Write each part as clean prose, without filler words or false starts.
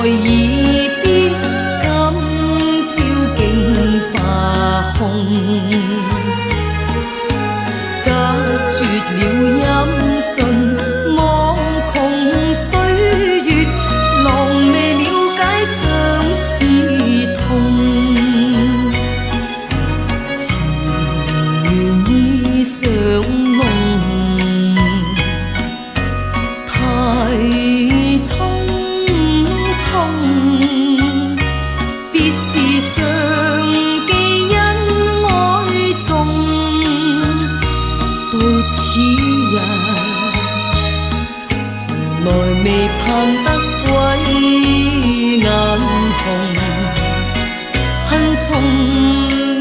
耳邊，今朝竟化空，隔絕了音訊，望窮歲月，狼未了解相思痛。前緣已上濃，太匆匆，別時常記恩愛重，到此日從來未盼得歸眼紅，恨從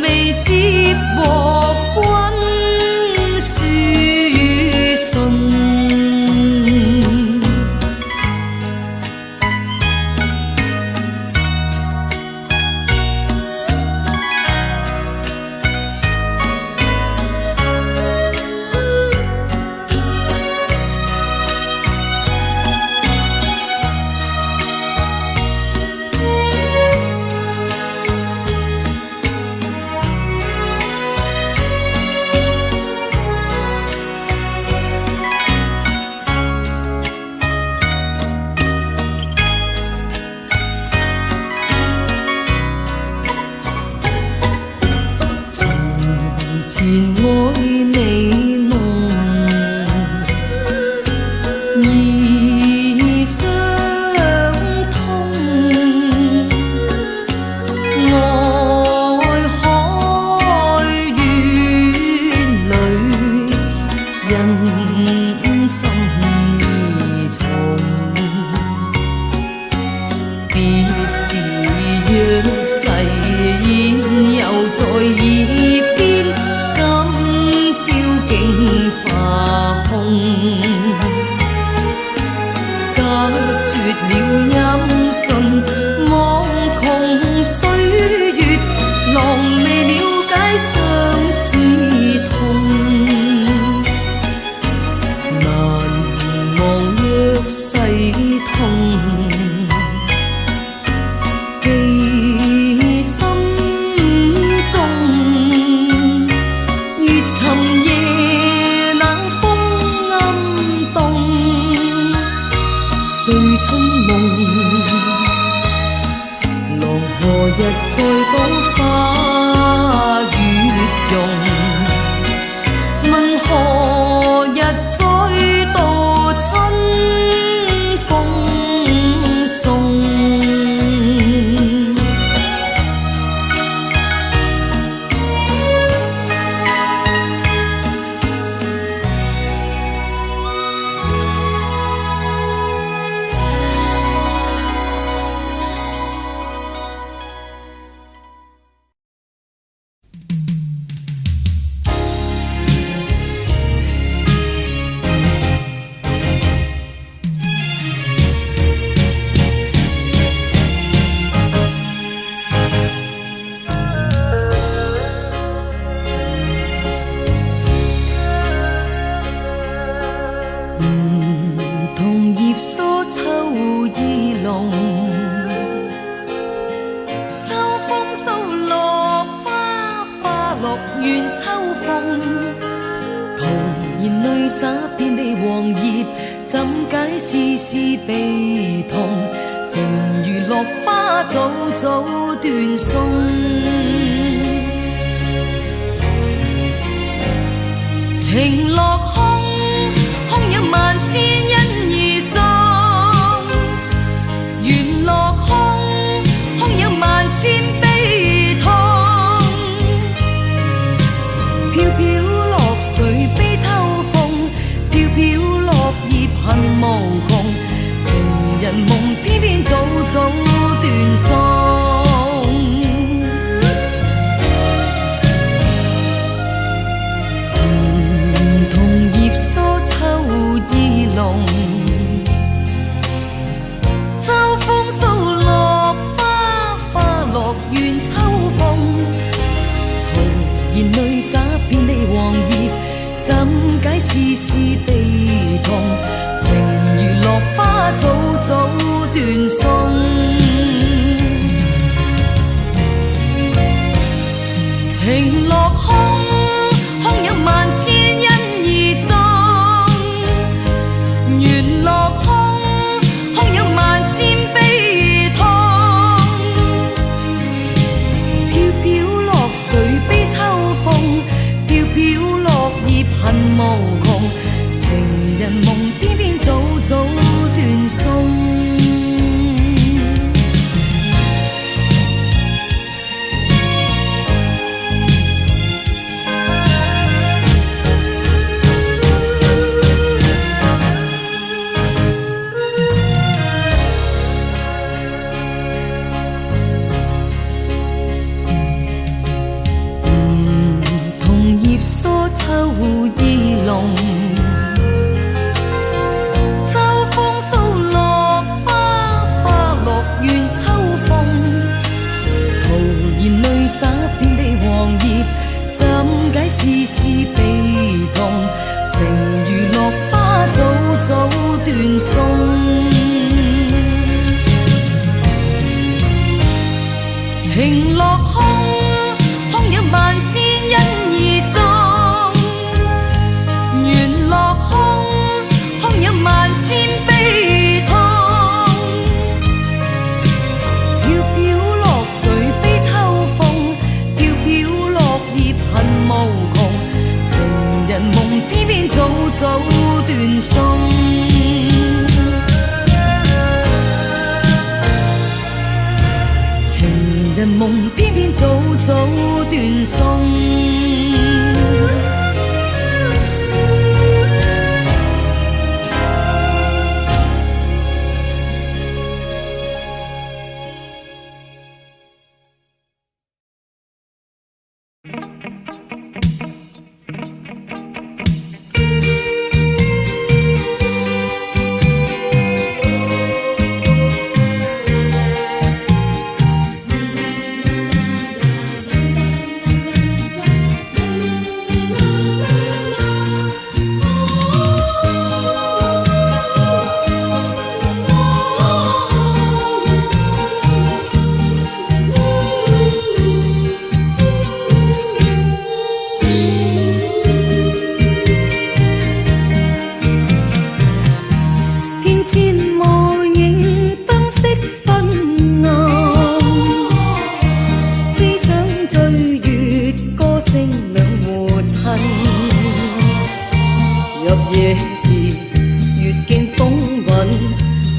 未接獲君書信。前愛美夢已相通，愛海淵裏人心已重，別時若誓言猶在耳邊，朝竟化空，隔絕了音訊，望窮歲月，狼未了解相思痛。難忘若世痛，記心中。尋夜冷風暗動，睡春夢，郎何日再睹花月容？問何日再度春風送？同葉疏秋意濃，秋風掃落花，花落怨秋風。徒然淚灑遍地黃葉，怎解絲絲悲痛？情如落花早早斷送。情落空，空有萬千因而葬；緣落空，空有萬千悲痛。飄飄落水悲秋風，飄飄落葉恨無窮。情人夢偏偏早早斷送。葉疏秋意濃，秋風掃落花，花落怨秋風。徒然淚灑遍地黃葉，怎解絲絲悲痛？情如落花早早斷送。无穷，情人梦偏偏早早断送。秋意浓，秋风扫落花，花落怨秋风。徒然泪洒遍地黄叶，怎解丝丝悲痛？情如落花，早早断送。情落空，空有万千因而作。缘落空，空有万千悲痛。飘飘落水悲秋风，飘飘落叶恨无穷。情人梦偏偏早早断送。情人梦偏偏早早断送。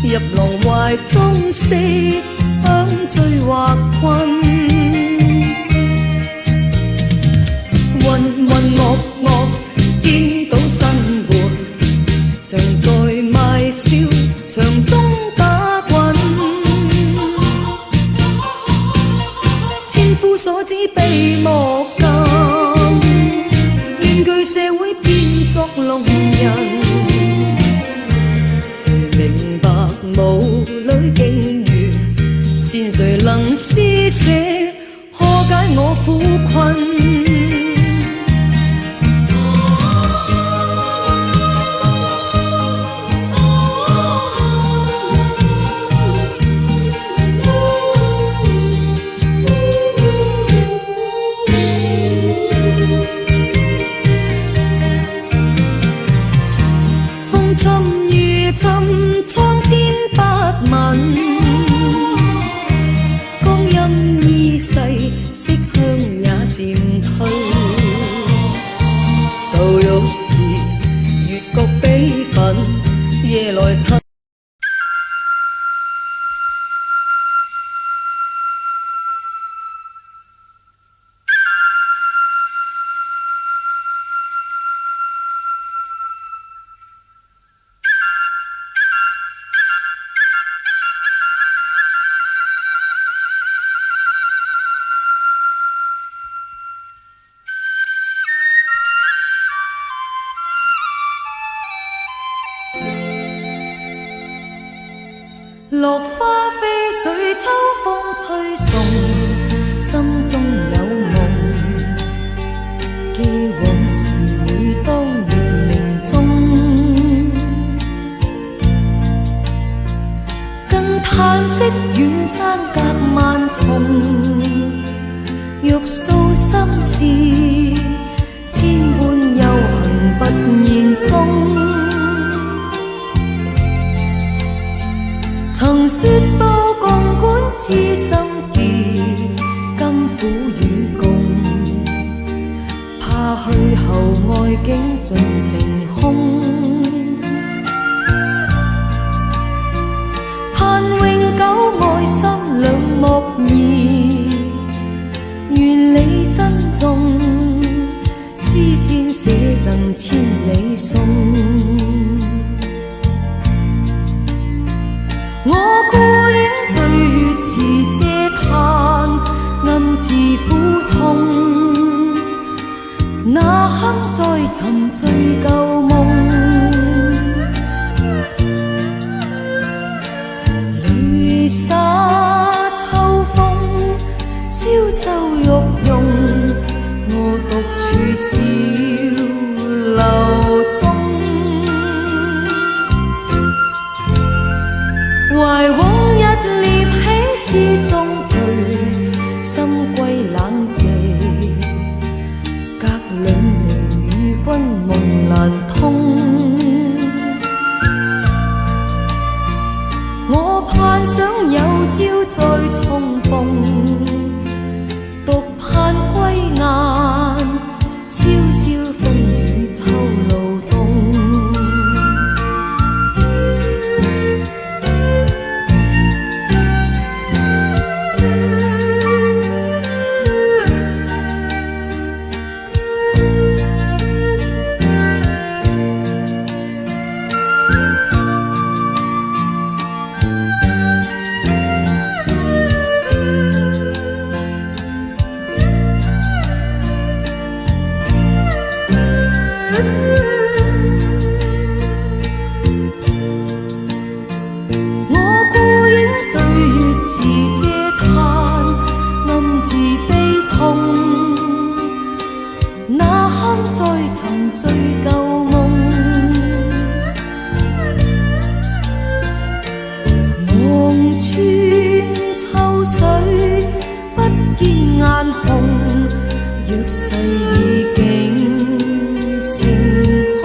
入狼懷中色香醉或困，渾渾噩噩見到生活，常在賣笑場中打滾，千夫所指被莫禁，願據社會變作聾人。母女境遇，善誰能施捨破解我苦困？風沉如沉，蒼天不問，光陰易逝，色香也漸退。愁欲時，越覺悲憤，夜來尋。落花飛水，秋風吹送，心中有夢。記往事每當月明中，更嘆息遠山隔萬重。欲訴心事，千般幽恨不言中。曾說竟盡成空。盼永久愛心兩莫移，願你珍重，詩笺寫贈千里送。我孤戀對月似嗟嘆，暗自苦痛，那刻再尋醉舊夢，淚灑秋風，消瘦玉容，我獨處小樓中，懷往日獵起詩中對，心歸冷寂，隔兩地與君夢難通。我盼想有朝再重逢，獨盼歸雁，蕭蕭風雨秋路東。那刻再尋醉舊夢，望穿秋水，不見眼紅，若世已經成空，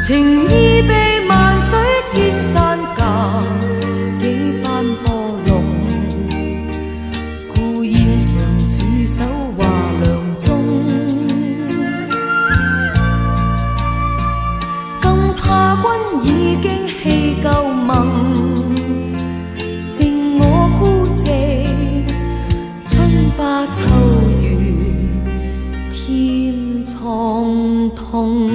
情意被萬水千山隔，幾番波浪，孤煙常駐守華梁中，更怕君已經棄舊盟，剩我孤寂，春花秋月添蒼痛。